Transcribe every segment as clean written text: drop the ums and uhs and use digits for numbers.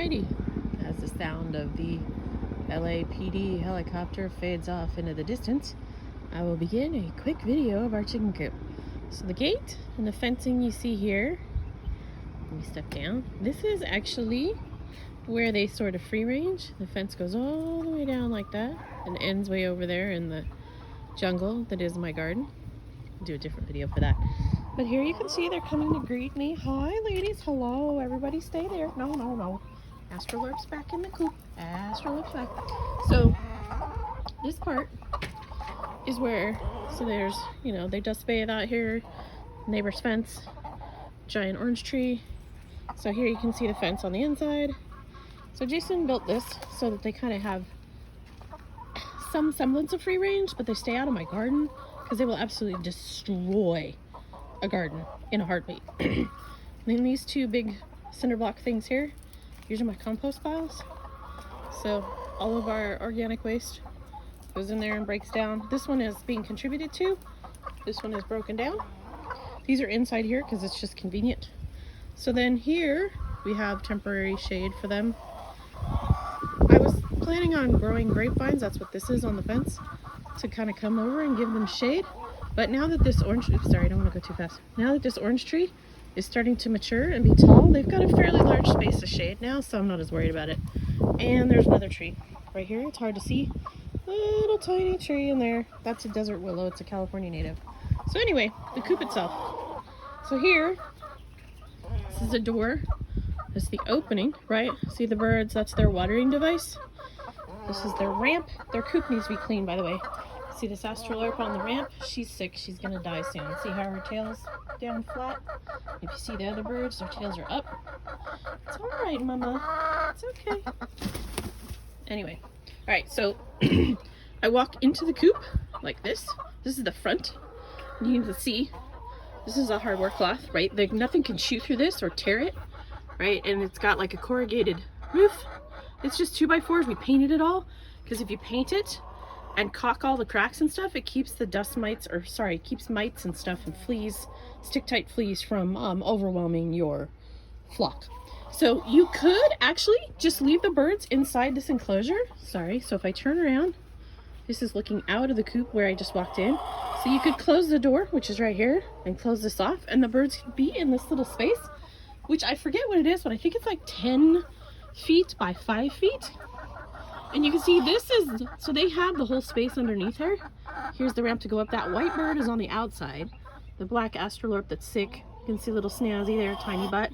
Alrighty, as the sound of the LAPD helicopter fades off into the distance, I will begin a quick video of our chicken coop. So the gate and the fencing you see here, let me step down. This is actually where they sort of free range. The fence goes all the way down like that and ends way over there in the jungle that is my garden. I'll do a different video for that. But here you can see they're coming to greet me. Hi ladies, hello, everybody stay there. No. Astrolurp's back in the coop. Astrolurp's back. So this part is where, so there's, you know, they dust bathe out here, neighbor's fence, giant orange tree. So here you can see the fence on the inside. So Jason built this so that they kind of have some semblance of free range, but they stay out of my garden because they will absolutely destroy a garden in a heartbeat. And then these two big cinder block things here, these are my compost piles. So all of our organic waste goes in there and breaks down. This one is being contributed to. This one is broken down. These are inside here because it's just convenient. So then here we have temporary shade for them. I was planning on growing grapevines, that's what this is on the fence, to kind of come over and give them shade. But now that this orange, sorry, I don't want to go too fast. Now that this orange tree is starting to mature and be tall, they've got a fairly large space of shade now, so I'm not as worried about it. And there's another tree right here. It's hard to see. Little tiny tree in there. That's a desert willow. It's a California native. So anyway, the coop itself. So here, this is a door. This is the opening, right? See the birds? That's their watering device. This is their ramp. Their coop needs to be cleaned, by the way. See this astrolurp on the ramp? She's sick. She's gonna die soon. See how her tail's down flat? If you see the other birds, their tails are up. It's all right, Mama. It's okay. Anyway, all right. So I walk into the coop like this. This is the front. You can see this is a hardware cloth, right? Like nothing can shoot through this or tear it, right? And it's got like a corrugated roof. It's just 2x4s. We painted it all because if you paint it and caulk all the cracks and stuff, it keeps the dust mites, or sorry, it keeps mites and stuff and fleas, stick-tight fleas from overwhelming your flock. So you could actually just leave the birds inside this enclosure. Sorry, so if I turn around, this is looking out of the coop where I just walked in. So you could close the door, which is right here, and close this off, and the birds could be in this little space, which I forget what it is, but I think it's like 10 feet by 5 feet. And you can see this is, so they have the whole space underneath her. Here's the ramp to go up. That white bird is on the outside. The black astrolurp that's sick. You can see little Snazzy there, tiny butt.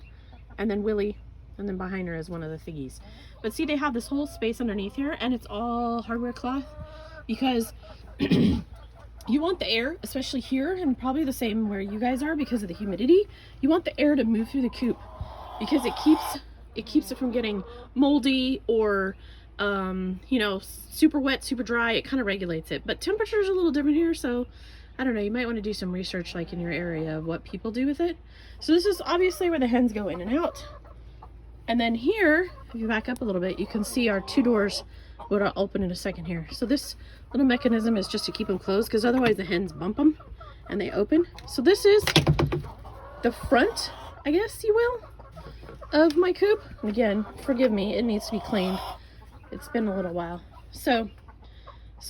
And then Willie, and then behind her is one of the thingies. But see, they have this whole space underneath here, and it's all hardware cloth because you want the air, especially here, and probably the same where you guys are because of the humidity. You want the air to move through the coop because it keeps it from getting moldy or you know, super wet, super dry. It kind of regulates it, but temperature's a little different here, so I don't know, you might want to do some research like in your area of what people do with it. So this is obviously where the hens go in and out. And then here, if you back up a little bit, you can see our two doors, what I'll open in a second here. So this little mechanism is just to keep them closed because otherwise the hens bump them and they open. So this is the front, I guess you will, of my coop. Again, forgive me, it needs to be cleaned. It's been a little while. So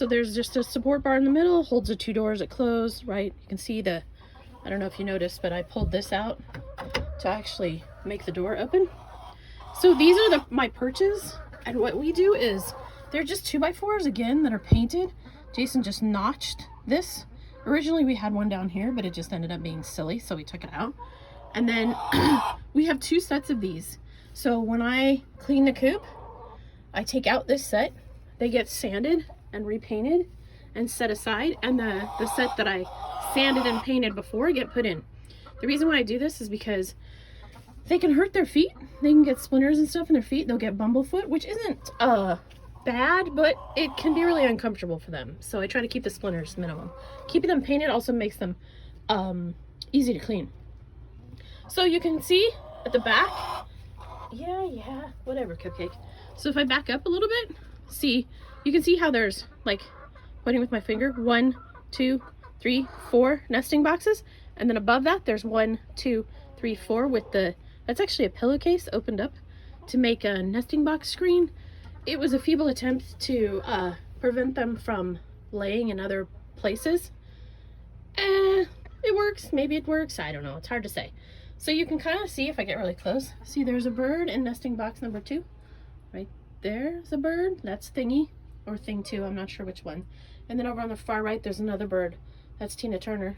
there's just a support bar in the middle, holds the two doors that close, right? You can see the, I don't know if you noticed, but I pulled this out to actually make the door open. So these are my perches, and what we do is, they're just 2x4s again that are painted. Jason just notched this. Originally we had one down here, but it just ended up being silly, so we took it out. And then we have two sets of these. So when I clean the coop, I take out this set, they get sanded and repainted and set aside, and the set that I sanded and painted before get put in. The reason why I do this is because they can hurt their feet. They can get splinters and stuff in their feet. They'll get bumblefoot, which isn't bad, but it can be really uncomfortable for them. So I try to keep the splinters minimum. Keeping them painted also makes them easy to clean. So you can see at the back, yeah, whatever, Cupcake. So if I back up a little bit, see, you can see how there's, like, pointing with my finger, 1, 2, 3, 4 nesting boxes. And then above that, there's 1, 2, 3, 4 with the, that's actually a pillowcase opened up to make a nesting box screen. It was a feeble attempt to prevent them from laying in other places. It works. Maybe it works. I don't know. It's hard to say. So you can kind of see if I get really close. See, there's a bird in nesting box number 2. Right there's a bird. That's Thingy or Thing 2. I'm not sure which one. And then over on the far right, there's another bird. That's Tina Turner.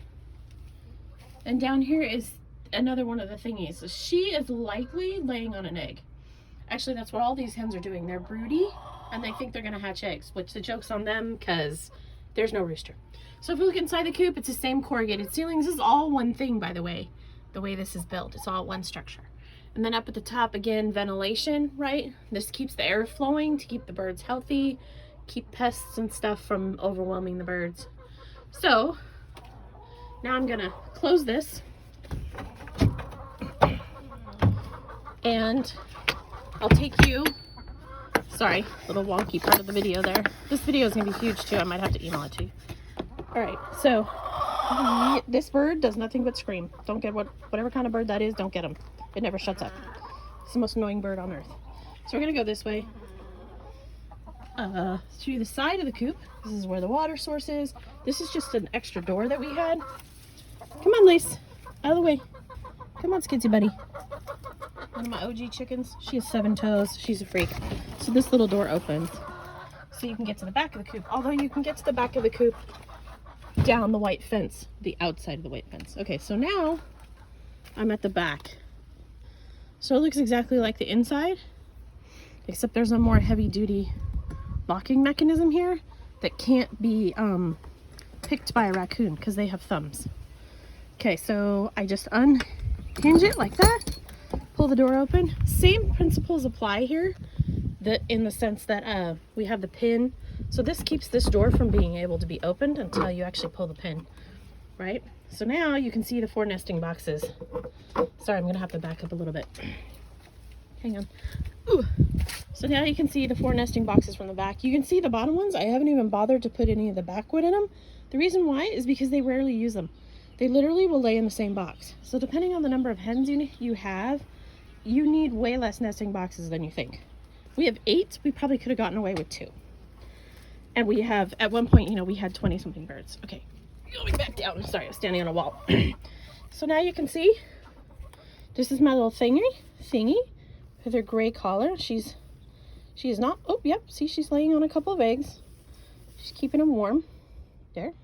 And down here is another one of the thingies. So she is likely laying on an egg. Actually, that's what all these hens are doing. They're broody and they think they're going to hatch eggs, which the joke's on them because there's no rooster. So if we look inside the coop, it's the same corrugated ceilings. This is all one thing, by the way this is built. It's all one structure. And then up at the top, again, ventilation, right? This keeps the air flowing to keep the birds healthy, keep pests and stuff from overwhelming the birds. So now I'm gonna close this and I'll take you, sorry, little wonky part of the video there. This video is gonna be huge too. I might have to email it to you. All right, so this bird does nothing but scream. Don't get whatever kind of bird that is, don't get him. It never shuts up. It's the most annoying bird on earth. So we're gonna go this way. To the side of the coop. This is where the water source is. This is just an extra door that we had. Come on, Lace. Out of the way. Come on, Skitsy buddy. One of my OG chickens. She has 7 toes. She's a freak. So this little door opens so you can get to the back of the coop. Although you can get to the back of the coop down the white fence, the outside of the white fence. Okay, so now I'm at the back. So it looks exactly like the inside, except there's a more heavy-duty locking mechanism here that can't be picked by a raccoon because they have thumbs. Okay, so I just unhinge it like that, pull the door open. Same principles apply here, in the sense that we have the pin. So this keeps this door from being able to be opened until you actually pull the pin, right? So now you can see the 4 nesting boxes. Sorry, I'm gonna have to back up a little bit. Hang on. Ooh. So now you can see the 4 nesting boxes from the back. You can see the bottom ones. I haven't even bothered to put any of the backwood in them. The reason why is because they rarely use them. They literally will lay in the same box. So depending on the number of hens you have, you need way less nesting boxes than you think. We have 8. We probably could have gotten away with 2. And we have, at one point, we had 20 something birds. Okay, going back down. Sorry, I was standing on a wall. So now you can see, this is my little thingy with her gray collar. She is not, oh, yep, see, she's laying on a couple of eggs. She's keeping them warm. There.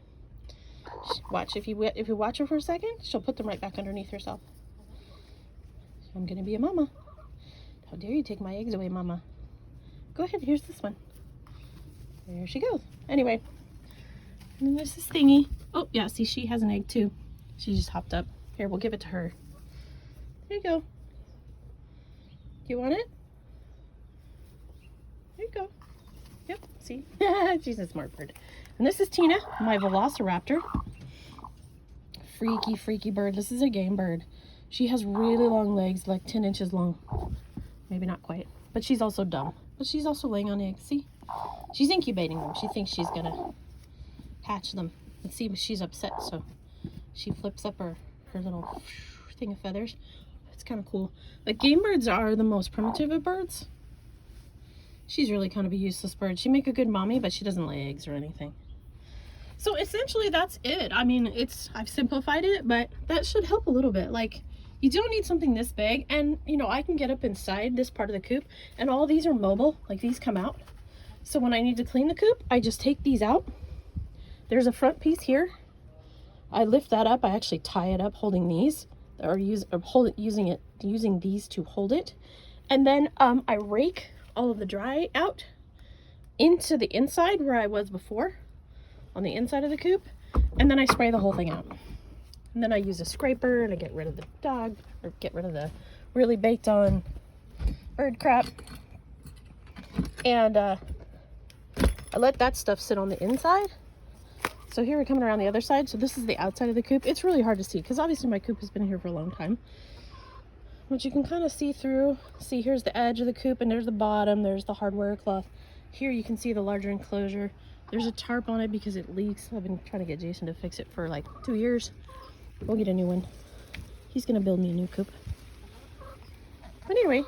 Watch, if you watch her for a second, she'll put them right back underneath herself. I'm gonna be a mama. How dare you take my eggs away, mama? Go ahead, here's this one. There she goes. Anyway, and then there's this thingy. Oh, yeah, see, she has an egg too. She just hopped up. Here, we'll give it to her. There you go. Do you want it? There you go. Yep, see? She's a smart bird. And this is Tina, my velociraptor. Freaky, freaky bird. This is a game bird. She has really long legs, like 10 inches long. Maybe not quite. But she's also dumb. But she's also laying on eggs, see? She's incubating them. She thinks she's gonna hatch them. Let's see, but she's upset, so she flips up her little thing of feathers. It's kind of cool. Like, game birds are the most primitive of birds. She's really kind of a useless bird. She make a good mommy, but she doesn't lay eggs or anything. So essentially that's it. I mean, I've simplified it, but that should help a little bit. Like, you don't need something this big, and I can get up inside this part of the coop, and all these are mobile. Like, these come out. So when I need to clean the coop, I just take these out. There's a front piece here. I lift that up. I actually tie it up holding these, or using these to hold it. And then I rake all of the dry out into the inside where I was before, on the inside of the coop, and then I spray the whole thing out. And then I use a scraper to get rid of the dog, or get rid of the really baked on bird crap. And I let that stuff sit on the inside. So here we're coming around the other side. So this is the outside of the coop. It's really hard to see because obviously my coop has been here for a long time. But you can kind of see through. See, here's the edge of the coop, and there's the bottom. There's the hardware cloth. Here you can see the larger enclosure. There's a tarp on it because it leaks. I've been trying to get Jason to fix it for like 2 years. We'll get a new one. He's gonna build me a new coop. But anyway,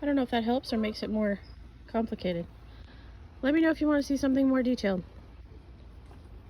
I don't know if that helps or makes it more complicated. Let me know if you want to see something more detailed.